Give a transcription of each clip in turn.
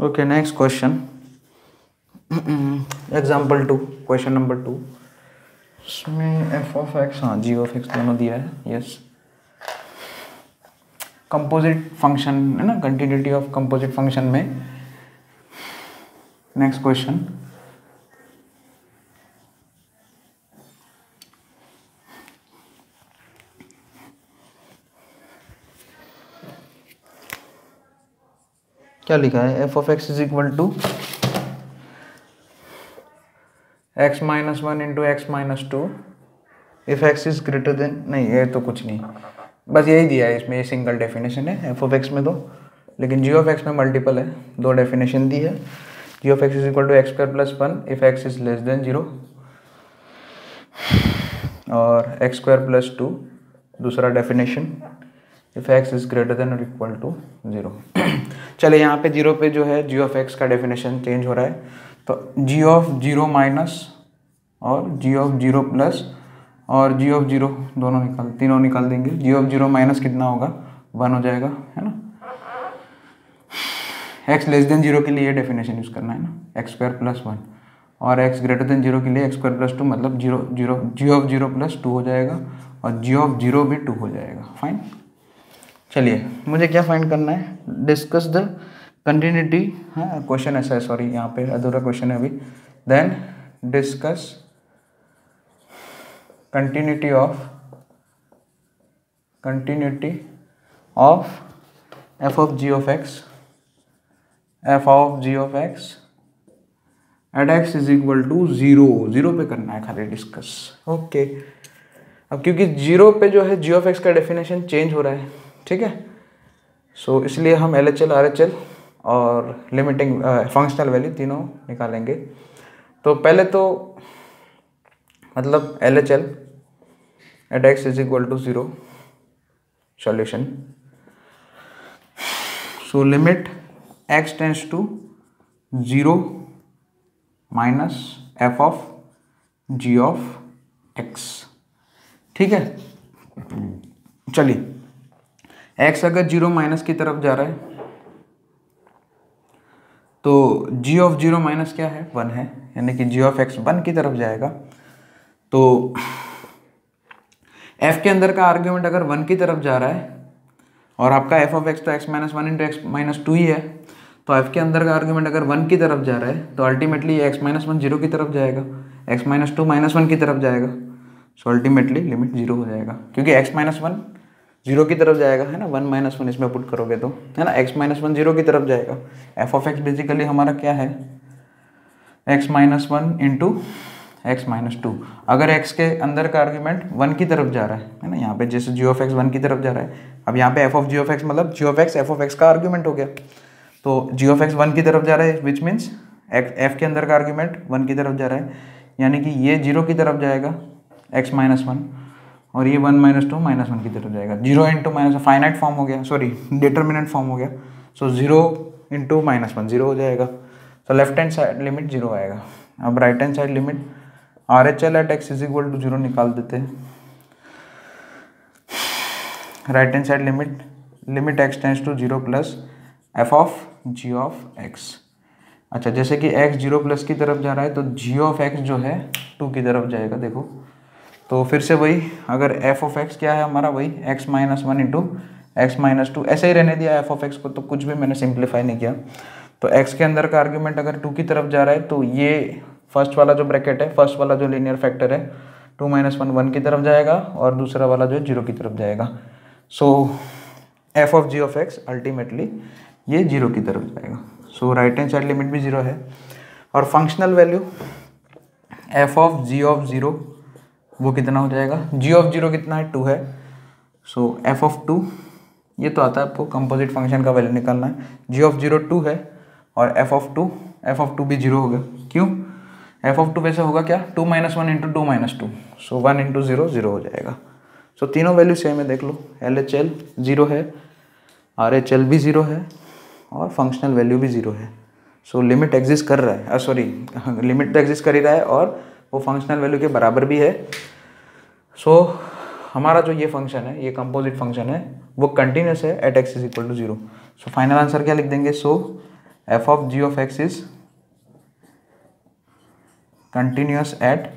Okay, next question, example 2, question number 2। इसमें F of x, हाँ जी of x दोनों दिया है, यस। कंपोजिट फंक्शन है ना, कंटिन्यूटी ऑफ कंपोजिट फंक्शन में नेक्स्ट क्वेश्चन, क्या लिखा है? F of x is equal to x minus one into x minus two if x is greater than, नहीं ये तो कुछ नहीं, बस यही दिया है इसमें, ये सिंगल डेफिनेशन है एफ ऑफ एक्स में दो, लेकिन जी ऑफ एक्स में मल्टीपल है, दो डेफिनेशन दी है। G of x is equal to x square plus one if x is less than zero, और एक्स स्क्वायर प्लस टू दूसरा definition if x is greater than और equal to zero. चलिए यहाँ पे जीरो पे जो है जी ऑफ एक्स का डेफिनेशन चेंज हो रहा है, तो जी ऑफ जीरो माइनस और जी ऑफ जीरो प्लस और जी ऑफ जीरो दोनों तीनों निकाल देंगे। जी ऑफ जीरो माइनस कितना होगा? 1 हो जाएगा, है ना। एक्स लेस देन जीरो के लिए ये डेफिनेशन यूज़ करना है ना, एक्स स्क्वायर प्लस वन, और एक्स ग्रेटर देन जीरो के लिए एक्स स्क्वायर प्लस टू, मतलब zero zero, g of zero plus two हो जाएगा और जी ऑफ जीरो भी 2 हो जाएगा। फाइन। चलिए मुझे क्या फाइंड करना है? डिस्कस द कंटिन्यूटी, हाँ क्वेश्चन ऐसा है, सॉरी यहाँ पे अधूरा क्वेश्चन है अभी। Then discuss continuity of f of g of x at x is equal to 0 पे करना है खाली डिस्कस। ओके, अब क्योंकि 0 पे जो है g of x का डेफिनेशन चेंज हो रहा है, ठीक है, सो इसलिए हम LHL RHL और लिमिटिंग फंक्शनल वैल्यू तीनों निकालेंगे। तो पहले तो मतलब LHL at x is equal to 0 solution, so limit x tends to 0 minus f of g of x, ठीक है। चलिए x अगर 0 माइनस की तरफ जा रहा है तो g ऑफ 0 माइनस क्या है? 1 है, यानी कि g ऑफ x 1 की तरफ जाएगा। तो f के अंदर का आर्ग्यूमेंट अगर 1 की तरफ जा रहा है और आपका f ऑफ x तो x minus one into x minus two ही है, तो f के अंदर का आर्ग्यूमेंट अगर 1 की तरफ जा रहा है तो अल्टीमेटली ये x माइनस वन जीरो की तरफ जाएगा, x minus two minus one की तरफ जाएगा, सो अल्टीमेटली लिमिट 0 हो जाएगा, क्योंकि x माइनस वन जीरो की तरफ जाएगा, है ना, 1 माइनस वन इसमें पुट करोगे तो, है ना, x माइनस वन जीरो की तरफ जाएगा। f ऑफ x बेसिकली हमारा क्या है? x minus one into x minus to. अगर x के अंदर का आर्ग्यूमेंट 1 की तरफ जा रहा है ना, यहाँ पे जैसे g ऑफ x 1 की तरफ जा रहा है, अब यहाँ पे f of g of x मतलब g of x f of x का आर्ग्यूमेंट हो गया, तो g ऑफ x 1 की तरफ जा रहा है, विच मीन्स f के अंदर का आर्ग्यूमेंट 1 की तरफ जा रहा है, यानी कि ये 0 की तरफ जाएगा x माइनस वन, और ये 1 माइनस टू माइनस वन की तरफ जाएगा। 0 इंटू माइनस फाइनाइट फॉर्म हो गया, सॉरी डिटर्मिनेंट फॉर्म हो गया, सो 0 इंटू माइनस वन 0 हो जाएगा, तो लेफ्ट हैंड साइड लिमिट 0 आएगा। अब right hand side limit RHL at x is equal to 0 निकाल देते हैं। Right hand side limit x tends to 0 plus f of g of x। अच्छा, जैसे कि x 0 प्लस की तरफ जा रहा है तो g ऑफ x जो है 2 की तरफ जाएगा। देखो तो फिर से वही, अगर f ऑफ x क्या है हमारा, वही x minus one into x minus to, ऐसे ही रहने दिया f ऑफ x को, तो कुछ भी मैंने सिंप्लीफाई नहीं किया। तो x के अंदर का आर्ग्यूमेंट अगर 2 की तरफ जा रहा है तो ये फर्स्ट वाला जो ब्रैकेट है, फर्स्ट वाला जो लीनियर फैक्टर है 2 माइनस वन 1 की तरफ जाएगा, और दूसरा वाला जो है 0 की तरफ जाएगा। सो f of g of x ultimately ये 0 की तरफ जाएगा, सो राइट हैंड साइड लिमिट भी 0 है। और functional value f of g of 0 वो कितना हो जाएगा? g ऑफ 0 कितना है? 2 है, सो f ऑफ 2, ये तो आता है आपको कंपोजिट फंक्शन का वैल्यू निकालना है। g ऑफ 0 2 है और f ऑफ 2 भी 0 होगा। क्यों? f ऑफ 2 वैसे होगा क्या? 2 minus one into 2 minus two, so 1 into 0 0 हो जाएगा। सो तीनों वैल्यू सेम है, देख लो, LHL 0 है, RHL भी 0 है और फंक्शनल वैल्यू भी 0 है। सो लिमिट एग्जिस्ट कर रहा है, सॉरी लिमिट तो एग्जिस्ट कर ही रहा है और वो फंक्शनल वैल्यू के बराबर भी है। सो हमारा जो ये फंक्शन है, ये कंपोजिट फंक्शन है, वो कंटिन्यूस है at x is equal to 0। So final answer क्या लिख देंगे? So f of g of x is continuous at,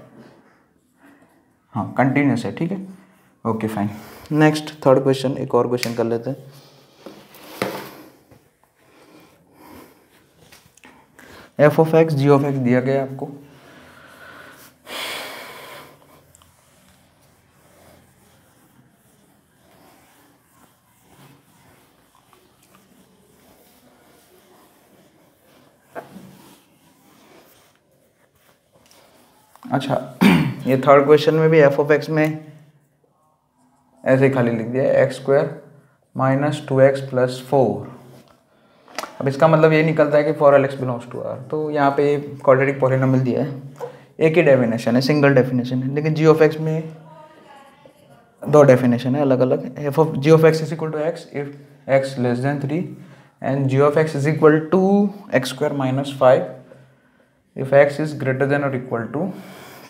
हाँ कंटिन्यूस है, ठीक है, okay fine. Next third question, एक और क्वेश्चन कर लेते हैं। F of x g of x दिया गया है आपको, अच्छा ये थर्ड क्वेश्चन में भी एफ ऑफ एक्स में ऐसे ही खाली लिख दिया है x square minus 2x plus 4। अब इसका मतलब ये निकलता है कि for all x belongs to R, तो यहाँ पे क्वाड्रेटिक पॉलिनोमियल दिया है, एक ही डेफिनेशन है, सिंगल डेफिनेशन है, लेकिन जी ऑफ एक्स में दो डेफिनेशन है अलग अलग। F of g of x is equal to x if x less than 3 and g of x is equal to x square minus 5 if x is greater than और equal to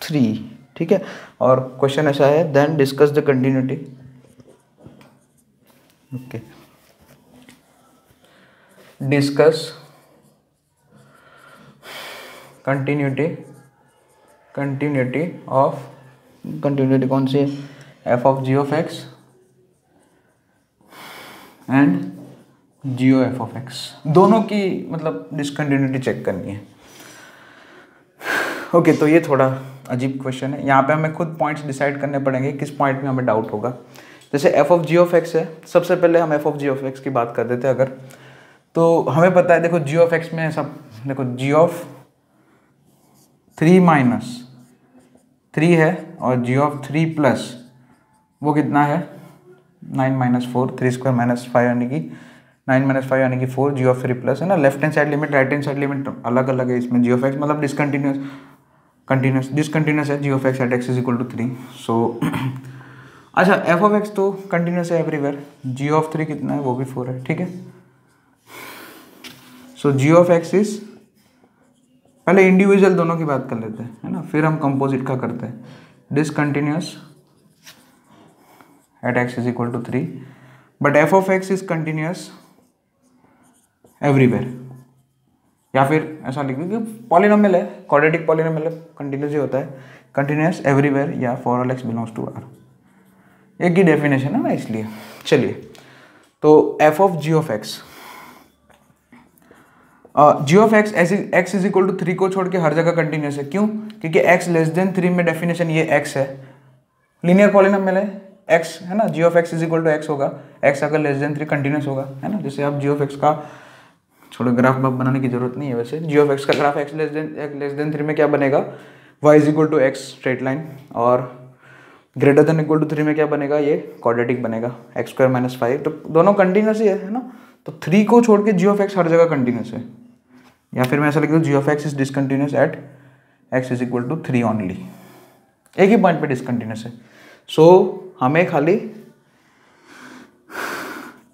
3, ठीक है। और question ऐसा है, then discuss the continuity, okay, discuss continuity of, continuity कौन सी है, f of g of x and g o f of x, दोनों की मतलब डिसकंटिन्यूटी चेक करनी है। ओके तो ये थोड़ा अजीब क्वेश्चन है, यहाँ पे हमें खुद पॉइंट्स डिसाइड करने पड़ेंगे किस पॉइंट में हमें डाउट होगा। जैसे f of g of x है, सबसे पहले हम f of g of x की बात कर देते हैं अगर, तो हमें पता है, देखो जी ऑफ एक्स में सब, देखो जी ऑफ 3 माइनस 3 है और जी ऑफ 3 प्लस वो कितना है 9 माइनस 4, 3 स्क्वायर माइनस 5 यानी कि 9 माइनस 5 यानी कि 4, जी ऑफ 3 प्लस है ना, left hand side limit right hand side limit अलग अलग है इसमें। जी ऑफ एक्स मतलब डिसकंटिन्यूस है, g of x at x is equal to 3, so अच्छा एफ ऑफ एक्स तो कंटिन्यूस है एवरीवेयर, जी ऑफ 3 कितना है वो भी 4 है, ठीक है। So g of x is, पहले इंडिविजुअल दोनों की बात कर लेते हैं है ना, फिर हम कंपोजिट का करते हैं, discontinuous at x is equal to 3 but f of x is continuous everywhere, या फिर ऐसा लिख दो कि पॉलिनोमियल है, क्वाड्रेटिक पॉलिनोमियल है, कंटिन्यूस ही होता है, कंटिन्यूस एवरीवेयर या for all x belongs to R, एक ही डेफिनेशन है ना इसलिए। चलिए तो f of g of x, g of x x is equal to 3 को छोड़ के हर जगह कंटिन्यूस है, क्यों, क्योंकि एक्स लेस देन 3 में डेफिनेशन ये एक्स है, लीनियर पॉलिनोमियल है एक्स है ना, g of x is equal to x होगा, एक्स अगर लेस देन 3 कंटिन्यूस होगा है ना। जैसे आप जी ऑफ एक्स का छोड़ो, ग्राफ बनाने की जरूरत नहीं है वैसे, जी ऑफ एक्स का ग्राफ एक्स लेस देन 3 में क्या बनेगा, y is equal to x straight line, और ग्रेटर देन इक्वल टू 3 में क्या बनेगा, ये क्वाड्रेटिक बनेगा एक्स स्क्वायर माइनस 5, तो दोनों कंटिन्यूस ही है ना, तो 3 को छोड़ के जी ऑफ एक्स हर जगह कंटिन्यूस है, या फिर मैं ऐसा लिख दूँ g of x is discontinuous at x is equal to 3 only, एक ही पॉइंट पे डिसकंटिन्यूस है। सो हमें खाली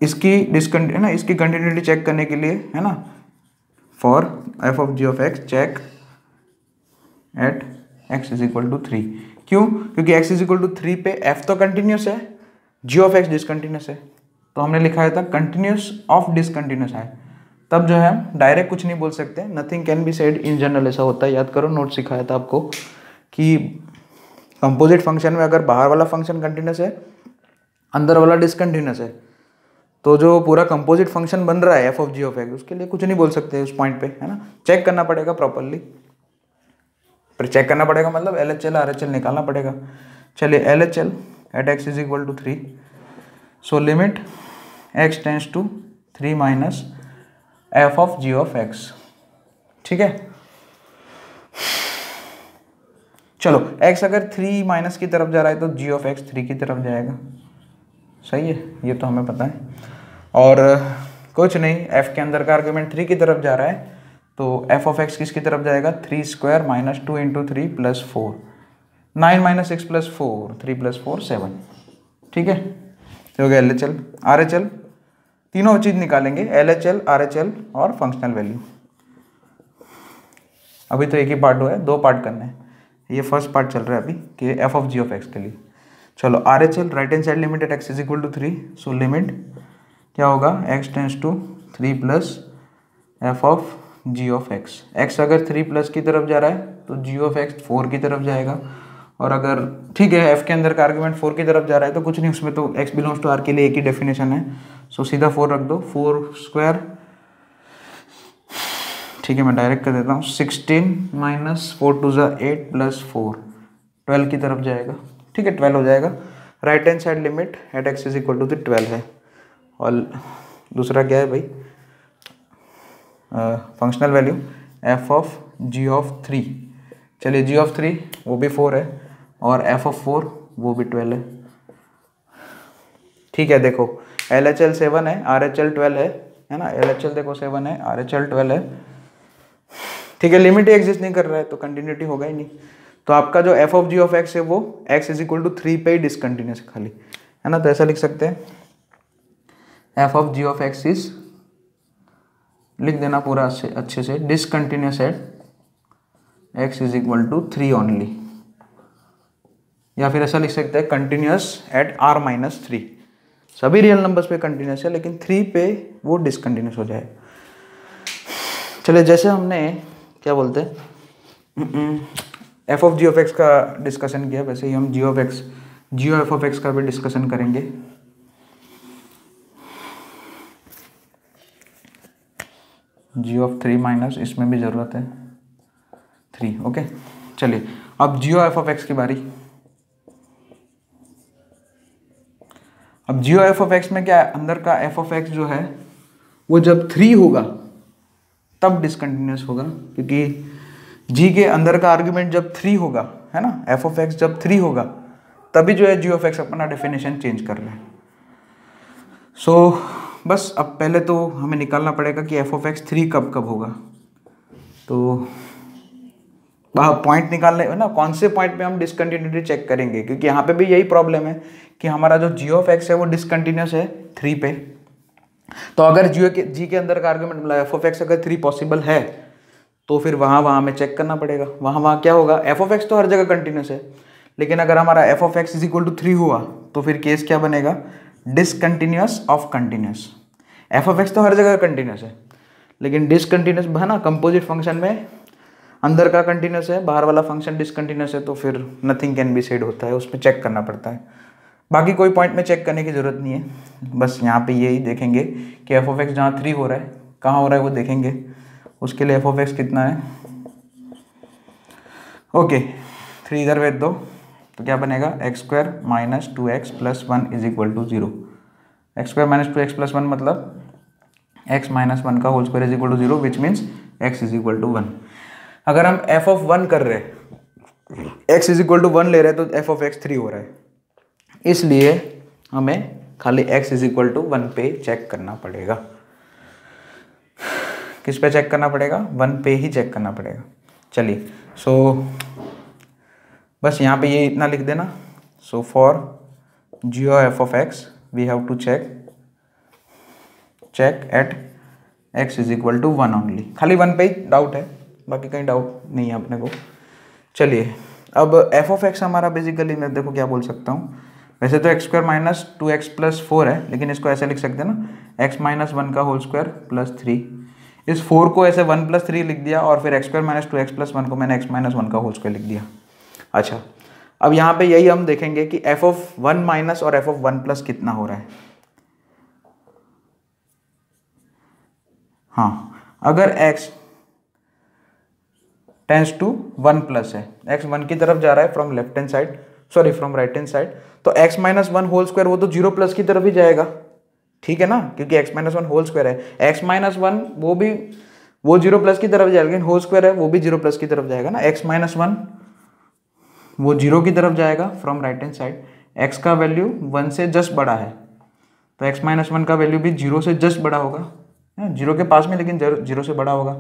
इसकी है ना, इसकी कंटिन्यूटी चेक करने के लिए है ना, for f of g of x check at x is equal to 3, क्यों, क्योंकि एक्स इज इक्वल टू 3 पे एफ तो कंटिन्यूस है, जी ऑफ एक्स डिसकंटिन्यूस है, तो हमने लिखा था कंटिन्यूस ऑफ डिसकंटिन्यूस है, तब जो है हम डायरेक्ट कुछ नहीं बोल सकते, nothing can be said in general, ऐसा होता है, याद करो नोट सिखाया था आपको कि कंपोजिट फंक्शन में अगर बाहर वाला फंक्शन कंटिन्यूस है, अंदर वाला डिसकंटिन्यूस है, तो जो पूरा कंपोजिट फंक्शन बन रहा है f of g of x, उसके लिए कुछ नहीं बोल सकते उस पॉइंट पे है ना, चेक करना पड़ेगा प्रॉपरली, फिर चेक करना पड़ेगा मतलब LHL RHL निकालना पड़ेगा। चलिए LHL at x is equal to 3, so limit x tends to 3 minus f of g of x, ठीक है। चलो x अगर 3 माइनस की तरफ जा रहा है तो जी ऑफ एक्स 3 की तरफ जाएगा, सही है, ये तो हमें पता है, और कुछ नहीं, f के अंदर का आर्ग्यूमेंट 3 की तरफ जा रहा है, तो एफ ऑफ एक्स किसकी तरफ जाएगा, 3 square minus 2 into 3 plus 4, 9 minus 6 plus 4, 3 plus 4 7, ठीक है, तो हो गया LHL RHL, तीनों चीज निकालेंगे LHL RHL और फंक्शनल वैल्यू। अभी तो एक ही पार्ट हुआ है, 2 पार्ट करने हैं, ये फर्स्ट पार्ट चल रहा है अभी कि f of g of x के लिए। चलो RHL right hand side limit at x is equal to 3, so limit क्या होगा, x tends to 3 plus f of g of x. X अगर 3 प्लस की तरफ जा रहा है तो जी ऑफ एक्स 4 की तरफ जाएगा, और अगर ठीक है एफ के अंदर का आर्ग्यूमेंट 4 की तरफ जा रहा है तो कुछ नहीं, उसमें तो एक्स बिलोंग्स टू आर के लिए एक ही डेफिनेशन है, सो सीधा 4 रख दो। 4 स्क्वायर, ठीक है मैं डायरेक्ट कर देता हूँ, 16 माइनस 4 टू ज़ा 8 प्लस 4 12 की तरफ जाएगा, ठीक है 12 हो जाएगा। Right hand side limit at x is equal to 12 है। और दूसरा क्या है भाई, functional value f of g of 3। चलिए जी ऑफ 3 वो भी 4 है, और एफ ऑफ 4 वो भी 12 है, ठीक है। देखो एल एच एल 7 है, आर एच एल 12 है ना, एल एच एल देखो 7 है, आर एच एल 12 है, ठीक है। लिमिट ही एग्जिस्ट नहीं कर रहा है तो कंटिन्यूटी होगा ही नहीं। तो आपका जो f of g of x है वो एक्स इज इक्वल टू 3 पे ही डिसकंटिन्यूस है खाली, है ना। तो ऐसा लिख सकते हैं f of g of x is, लिख देना पूरा अच्छे से, discontinuous at x is equal to 3 only, या फिर ऐसा लिख सकते हैं कंटिन्यूस एट आर माइनस 3। सभी रियल नंबर्स पे कंटिन्यूस है लेकिन 3 पे वो डिसकंटिन्यूस हो जाए। चलिए जैसे हमने क्या बोलते हैं f of g of x का डिस्कशन किया, वैसे ही हम g of x, g f of x का भी डिस्कशन करेंगे। जी ऑफ 3 माइनस, इसमें भी ज़रूरत है 3, ओके। चलिए अब जियो एफ ऑफ एक्स की बारी। अब जियो एफ ऑफ एक्स में क्या है, अंदर का एफ ऑफ एक्स जो है वो जब 3 होगा तब डिसकंटिन्यूस होगा, क्योंकि जी के अंदर का आर्ग्यूमेंट जब 3 होगा, है ना, एफ ऑफ एक्स जब 3 होगा तभी जो है जी ऑफ एक्स अपना डेफिनेशन चेंज कर रहा है। सो बस अब पहले तो हमें निकालना पड़ेगा कि एफ ऑफ एक्स 3 कब कब होगा। तो पॉइंट निकालने ना, कौन से पॉइंट पे हम डिसकंटिन्यूटी चेक करेंगे, क्योंकि यहाँ पे भी यही प्रॉब्लम है कि हमारा जो जी ऑफ एक्स है वो डिसकंटिन्यूस है 3 पे। तो अगर जी के अंदर का आर्ग्यूमेंट मतलब एफ ऑफ एक्स अगर 3 पॉसिबल है तो फिर वहाँ हमें चेक करना पड़ेगा, वहाँ क्या होगा, एफ ऑफ एक्स तो हर जगह कंटिन्यूस है, लेकिन अगर हमारा f of x is equal to 3 हुआ तो फिर केस क्या बनेगा, discontinuous of continuous. F of x तो हर जगह कंटिन्यूस है लेकिन डिसकंटिन्यूस है ना, कंपोजिट फंक्शन में अंदर का कंटिन्यूस है, बाहर वाला फंक्शन डिसकंटिन्यूस है, तो फिर नथिंग कैन बी सेड होता है, उसमें चेक करना पड़ता है। बाकी कोई पॉइंट में चेक करने की ज़रूरत नहीं है, बस यहाँ पे यही देखेंगे कि एफ ऑफ एक्स जहाँ 3 हो रहा है कहाँ हो रहा है वो देखेंगे, उसके लिए एफ ऑफ एक्स कितना है, ओके 3 इधर भेज दो तो क्या बनेगा, x square minus 2x plus 1 is equal to 0। X square minus 2x plus 1 मतलब x माइनस 1 का whole square is equal to 0, which means x is equal to 1। अगर हम एफ ऑफ 1 कर रहे हैं, x इज इक्वल टू 1 ले रहे हैं तो एफ ऑफ एक्स 3 हो रहा है, इसलिए हमें खाली x इज इक्वल टू 1 पे चेक करना पड़ेगा। किस पे चेक करना पड़ेगा, 1 पे ही चेक करना पड़ेगा। चलिए सो बस यहाँ पे ये इतना लिख देना। So for g o f of x we have to check at x is equal to 1 only, खाली 1 पे ही डाउट है, बाकी कहीं डाउट नहीं है अपने को। चलिए अब एफ ऑफ एक्स हमारा बेसिकली मैं देखो क्या बोल सकता हूँ, वैसे तो x square minus 2x plus 4 है, लेकिन इसको ऐसे लिख सकते हैं ना, x माइनस 1 का होल स्क्वायर प्लस 3। इस 4 को ऐसे 1 प्लस 3 लिख दिया और फिर x square minus 2x plus 1 को मैंने x माइनस 1 का होल स्क्वायर लिख दिया। अच्छा अब यहाँ पे यही हम देखेंगे कि एफ ऑफ 1 माइनस और एफ ऑफ 1 प्लस कितना हो रहा है। हाँ अगर x टेंस टू 1 प्लस है, x 1 की तरफ जा रहा है from left hand side, sorry from right hand side, तो x माइनस 1 होल स्क्वायर वो तो 0 प्लस की तरफ ही जाएगा, ठीक है ना, क्योंकि x माइनस 1 होल स्क्वायर है। x माइनस 1 वो 0 प्लस की तरफ जाएगा, लेकिन होल स्क्वायर है वो भी 0 प्लस की तरफ जाएगा ना। x माइनस 1 वो 0 की तरफ जाएगा from right hand side, x का वैल्यू 1 से जस्ट बड़ा है तो x माइनस 1 का वैल्यू भी 0 से जस्ट बड़ा होगा, 0 के पास में लेकिन 0 से बड़ा होगा,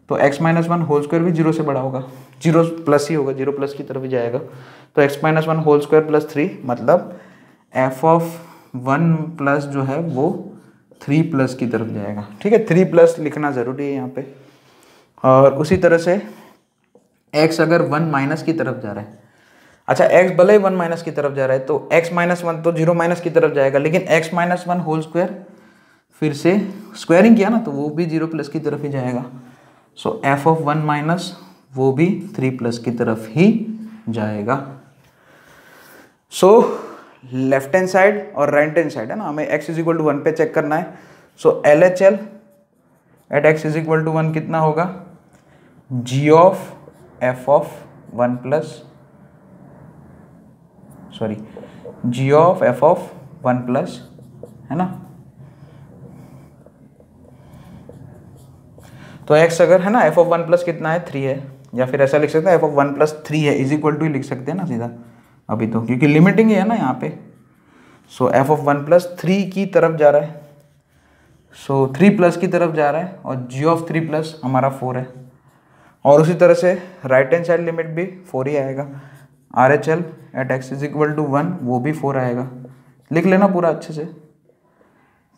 तो x माइनस 1 होल स्क्वायर भी 0 से बड़ा होगा, 0 प्लस ही होगा, 0 प्लस की तरफ ही जाएगा। तो x minus 1 whole square plus 3 मतलब f ऑफ 1 प्लस जो है वो 3 प्लस की तरफ जाएगा, ठीक है। 3 प्लस लिखना ज़रूरी है यहाँ पे। और उसी तरह से x अगर 1 माइनस की तरफ जा रहा है, अच्छा x भले ही 1 माइनस की तरफ जा रहा है तो x माइनस 1 तो 0 माइनस की तरफ जाएगा, लेकिन x माइनस 1 होल स्क्वायर फिर से स्क्वायरिंग किया ना तो वो भी 0 प्लस की तरफ ही जाएगा। सो एफ ऑफ 1 माइनस वो भी 3 प्लस की तरफ ही जाएगा। सो लेफ्ट हैंड साइड और राइट हैंड साइड है ना, हमें x इज इक्वल टू 1 पे चेक करना है। So L H L at x is equal to 1 कितना होगा, g of f of 1 plus sorry g of f of 1 plus, है ना। तो x अगर है ना f ऑफ 1 प्लस कितना है 3 है, या फिर ऐसा लिख सकते हैं f ऑफ 1 प्लस 3 है इज इक्वल टू ही लिख सकते हैं ना सीधा अभी तो, क्योंकि लिमिटिंग ही है ना यहाँ पे। सो f ऑफ 1 प्लस 3 की तरफ जा रहा है, सो 3 प्लस की तरफ जा रहा है, और g ऑफ 3 प्लस हमारा 4 है। और उसी तरह से राइट हैंड साइड लिमिट भी 4 ही आएगा। R H L at x is equal to 1 वो भी 4 आएगा, लिख लेना पूरा अच्छे से,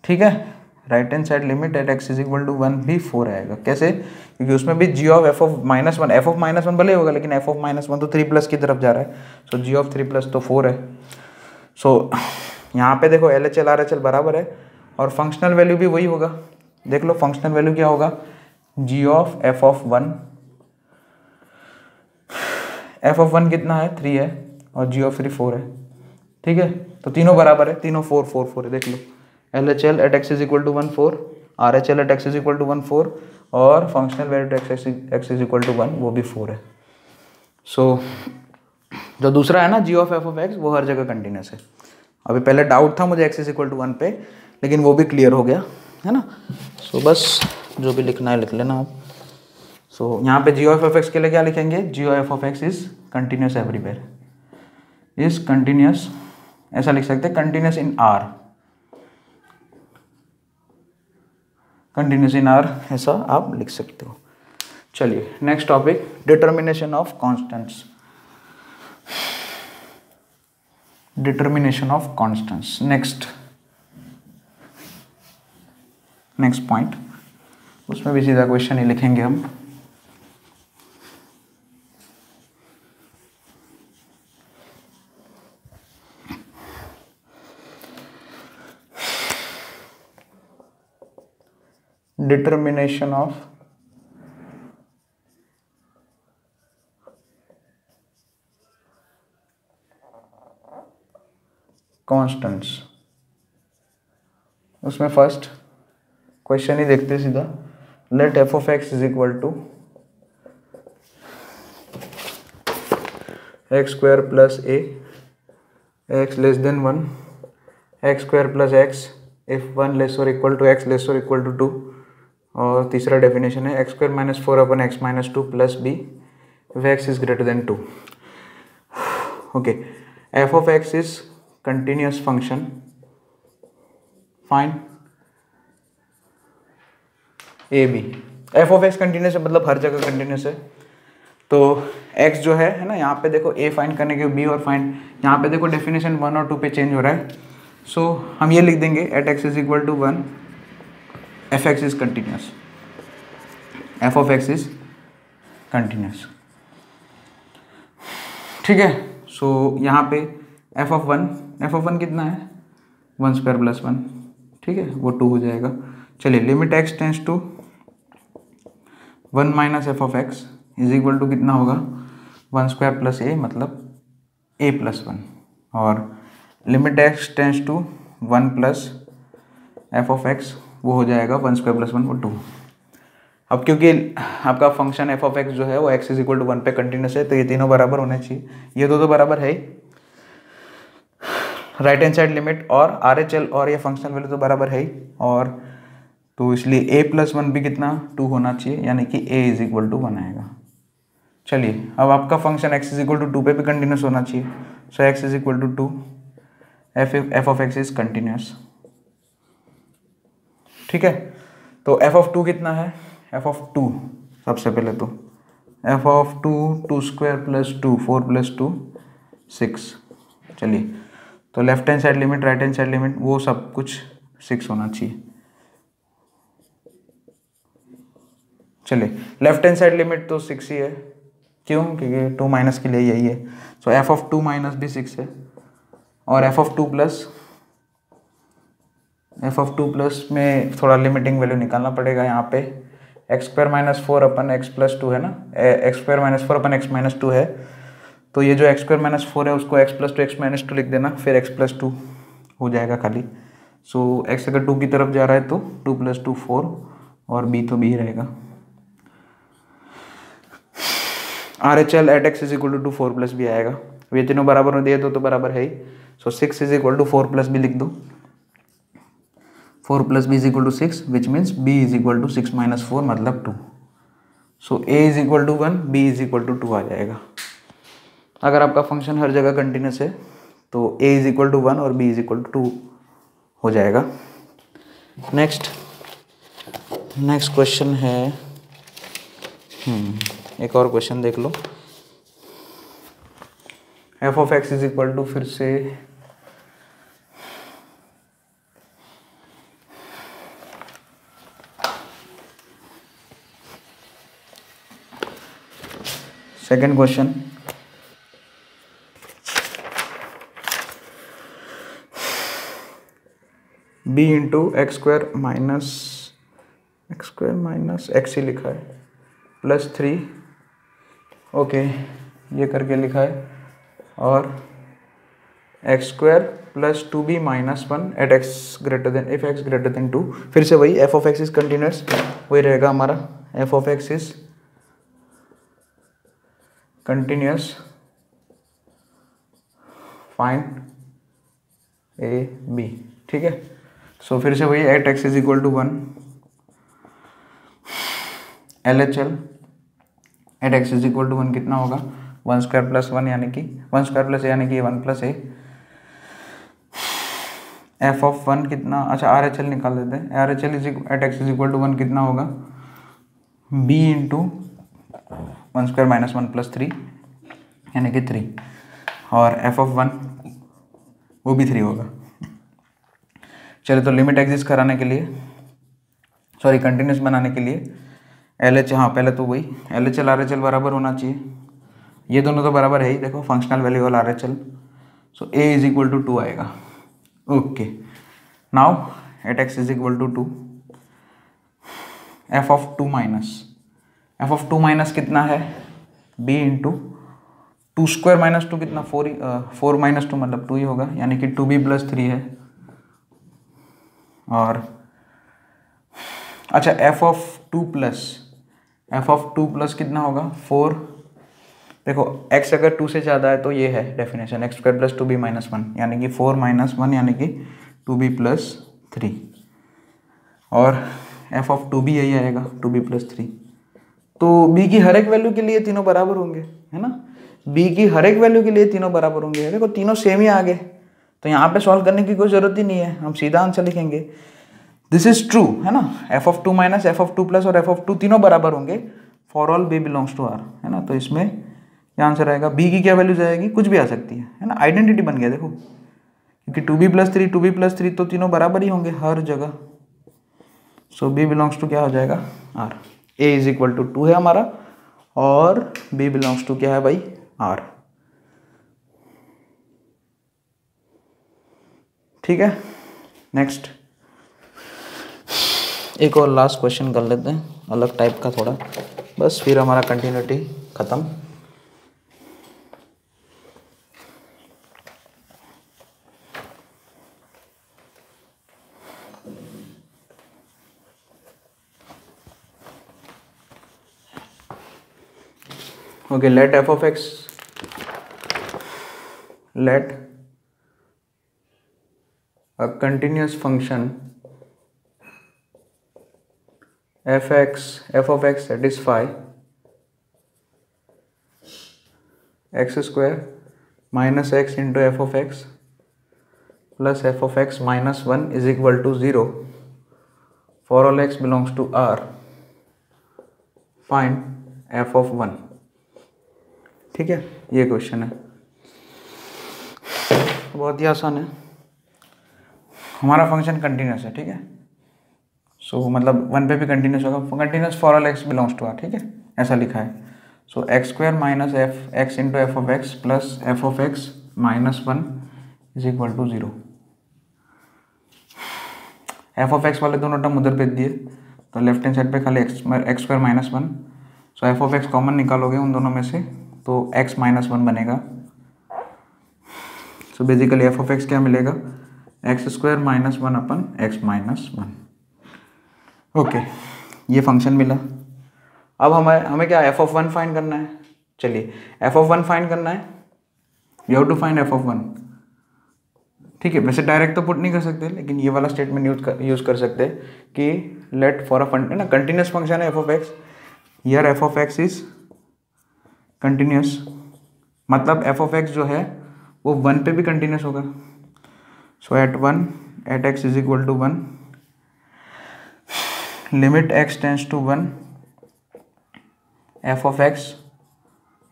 ठीक है। Right hand side limit at x is equal to 1 भी 4 आएगा। कैसे, क्योंकि उसमें भी g of f of minus 1, f of minus 1 भले होगा लेकिन f ऑफ माइनस 1 तो 3 प्लस की तरफ जा रहा है, सो g ऑफ 3 प्लस तो 4 है। सो यहाँ पे देखो L H L R H L बराबर है, और फंक्शनल वैल्यू भी वही होगा। देख लो फंक्शनल वैल्यू क्या होगा, g of f of 1, f of 1 कितना है 3 है, और g ऑफ 3 4 है, ठीक है। तो तीनों बराबर है, तीनों 4 4 4 है। देख लो L H L at x is equal to 1 4, R H L at x is equal to 1 4, और functional value x is equal to 1 वो भी 4 है। सो जो दूसरा है ना g of f of x वो हर जगह कंटिन्यूस है। अभी पहले डाउट था मुझे x इज इक्वल टू 1 पे, लेकिन वो भी क्लियर हो गया, है ना। सो बस जो भी लिखना है लिख लेना आप। सो यहाँ पे g ऑफ f x के लिए क्या लिखेंगे, g of f x is continuous everywhere, is continuous, ऐसा लिख सकते हैं continuous in R, continuous in R ऐसा आप लिख सकते हो। चलिए next topic, determination of constants. Determination of constants next point, उसमें भी सीधा क्वेश्चन ही लिखेंगे हम। डिटर्मिनेशन ऑफ कांस्टेंट्स, उसमें फर्स्ट क्वेश्चन ही देखते सीधा, let f of x is equal to x square plus a x less than 1, x square plus x if 1 less और इक्वल टू एक्स लेस और इक्वल टू 2, और तीसरा definition है x square minus 4 अपन x minus 2 plus b if x is greater than 2। Okay, f of x is continuous function, fine. A b, f of x continuous है मतलब हर जगह continuous है। तो x जो है ना, यहाँ पे देखो a फाइंड करने के b और फाइंड, यहाँ पे देखो डेफिनेशन 1 और 2 पे चेंज हो रहा है। सो हम ये लिख देंगे at x is equal to 1 f x is continuous, f of x is continuous, ठीक है। सो यहाँ पे एफ ऑफ 1 कितना है 1 स्क्वायर प्लस 1, ठीक है, वो 2 हो जाएगा। चलिए limit x tends to 1 minus f of x is equal to कितना होगा 1 स्क्वायर प्लस ए मतलब a प्लस 1, और limit x tends to 1 plus f of x वो हो जाएगा 1 स्क्वायर प्लस 1 वो 2। अब क्योंकि आपका फंक्शन एफ ऑफ एक्स जो है वो x इज इक्वल टू 1 पे कंटिन्यूस है, तो ये तीनों बराबर होने चाहिए, ये दो तो बराबर है ही। राइट हैंड साइड लिमिट और आर एच एल और ये फंक्शनल वैल्यू तो बराबर है ही, और तो इसलिए a प्लस 1 भी कितना 2 होना चाहिए, यानी कि a इज इक्वल टू 1 आएगा। चलिए अब आपका function x is equal to 2 पे भी कंटिन्यूस होना चाहिए, so x is equal to 2, f of x is continuous, ठीक है। तो एफ ऑफ 2 कितना है, एफ ऑफ 2 सबसे पहले तो f of 2 square plus 2 4 plus 2 6। चलिए तो left hand side limit right hand side limit वो सब कुछ 6 होना चाहिए। चलिए लेफ्ट हैंड साइड लिमिट तो 6 ही है, क्यों, क्योंकि 2 माइनस के लिए यही है। सो एफ ऑफ 2 माइनस भी 6 है, और f of 2 plus f of two plus में थोड़ा लिमिटिंग वैल्यू निकालना पड़ेगा यहाँ पे। एक्स स्क्वायर माइनस फोर अपन एक्स प्लस टू है ना, x square minus four upon x minus to है, तो ये जो एक्स स्क्वायर माइनस फोर है उसको x plus two x minus to लिख देना, फिर एक्स प्लस टू हो जाएगा खाली। सो एक्स अगर टू की तरफ जा रहा है तो टू प्लस टू फोर, और बी तो बी रहेगा। R H L at x is equal to four plus b आएगा, ये तीनों बराबर में दिए तो बराबर है ही। So six is equal to four plus b लिख दो, four plus b is equal to six, which means b is equal to six minus four मतलब two. So a is equal to one, b is equal to two आ जाएगा। अगर आपका function हर जगह continuous है तो a is equal to one और b is equal to two हो जाएगा। नेक्स्ट क्वेश्चन है, एक और क्वेश्चन देख लो। F of x is equal to, फिर से second question, b into x square minus x ही लिखा है प्लस थ्री, ओके ये करके लिखा है, और x square plus two b minus one at x greater than, if x greater than two. फिर से वही f of x is continuous, वही रहेगा हमारा f of x is continuous, find a b, ठीक है। सो फिर से वही at x is equal to one, L H L at x is equal to one कितना होगा, वन स्क्वायर प्लस वन यानी कि वन स्क्वायर प्लस यानी कि one plus a, f of one कितना, अच्छा आर एच एल निकाल देते हैं, R H L is at x is equal to one कितना होगा, b into one square minus one plus three यानी कि थ्री, और एफ ऑफ वन वो भी थ्री होगा। चलिए तो लिमिट एग्जिस्ट कराने के लिए, सॉरी कंटिन्यूस बनाने के लिए एल एच, हाँ पहले तो वही L H L R H L बराबर होना चाहिए, ये दोनों तो बराबर है ही, देखो फंक्शनल वैल्यू वाला R H L. So a is equal to two आएगा, okay. Now at x is equal to two, f of two minus कितना है, b into two square minus two कितना, फोर माइनस टू मतलब two ही होगा, यानी कि two b plus three है, और अच्छा एफ ऑफ टू प्लस कितना होगा, फोर, देखो x अगर टू से ज़्यादा है तो ये है definition, x square plus two b minus one, यानी कि फोर माइनस वन यानी कि टू बी प्लस थ्री, और एफ ऑफ टू बी यही आएगा, टू बी प्लस थ्री। तो b की हर एक वैल्यू के लिए तीनों बराबर होंगे, है ना, b की हर एक वैल्यू के लिए तीनों बराबर होंगे, देखो तीनों सेम ही आ गए, तो यहाँ पे सॉल्व करने की कोई ज़रूरत ही नहीं है, हम सीधा आंसर लिखेंगे, दिस इज ट्रू, है ना, f of two minus f of two plus और एफ ऑफ टू तीनों बराबर होंगे for all b belongs to r, है ना। तो इसमें क्या आंसर आएगा, b की क्या वैल्यू जाएगी, कुछ भी आ सकती है ना, आइडेंटिटी बन गया देखो, क्योंकि टू बी प्लस थ्री तो तीनों बराबर ही होंगे हर जगह। सो b बिलोंग्स टू क्या हो जाएगा, r, a is equal to two है हमारा, और b बिलोंग्स टू क्या है भाई, r, ठीक है। नेक्स्ट एक और लास्ट क्वेश्चन कर लेते हैं, अलग टाइप का थोड़ा, बस फिर हमारा कंटिन्यूटी खत्म। Okay, let f of x, let a continuous function f of x satisfy x square minus x into f of x plus f of x minus 1 is equal to 0 for all x belongs to R, find f of 1, ठीक है। ये question है, बहुत ही आसान है, हमारा function continuous है, ठीक है। सो मतलब वन पे भी कंटिन्यूस होगा, continuous for all x belongs to R, ठीक है, ऐसा लिखा है। So x square minus f x into f of x plus f of x minus one is equal to 0। F of x वाले दोनों टर्म उधर भेज दिए, तो लेफ्ट हैंड साइड पे खाली x square minus one. So f of x common निकालोगे उन दोनों में से तो एक्स माइनस वन बनेगा। So basically F of x क्या मिलेगा, x square minus one upon x minus one. Okay, ये फंक्शन मिला। अब हमें क्या एफ ऑफ वन फाइंड करना है। चलिए एफ ऑफ वन फाइंड करना है, you have to find f of one. ठीक है, वैसे डायरेक्ट तो पुट नहीं कर सकते, लेकिन ये वाला स्टेटमेंट यूज़ कर सकते हैं कि लेट फॉर अ ना कंटिन्यूस फंक्शन है f of x, here f of x is continuous, मतलब एफ ऑफ एक्स जो है वो वन पे भी कंटिन्यूस होगा। So at one at x is equal to one, limit x tends to one, f of x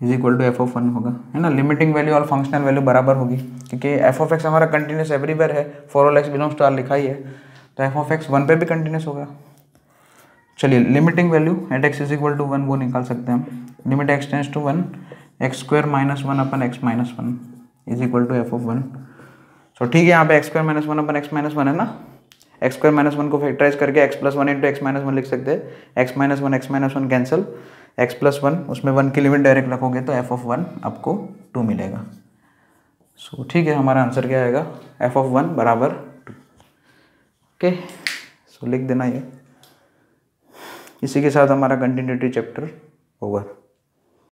is equal to f of one होगा, है ना। लिमिटिंग वैल्यू और फंक्शनल वैल्यू बराबर होगी, क्योंकि एफ ऑफ एक्स हमारा continuous everywhere है, for all x belongs to R लिखा ही है, तो एफ ऑफ एक्स वन पे भी कंटिन्यूस होगा। चलिए limiting value at x is equal to one वो निकाल सकते हैं हम, limit x tends to one, x square minus one upon x minus one is equal to f of one. So ठीक है, यहाँ पे x square minus one upon x minus one है ना, एक्स स्क्वायर माइनस वन को factorize करके x plus one into x minus one लिख सकते हैं, x minus one cancel, x plus one उसमें वन की लिमिट डायरेक्ट रखोगे तो एफ ऑफ वन आपको टू मिलेगा। सो ठीक है, हमारा आंसर क्या आएगा, एफ ऑफ वन बराबर टू। ओके, सो लिख देना ये। इसी के साथ हमारा कंटिन्यूटी चैप्टर ओवर।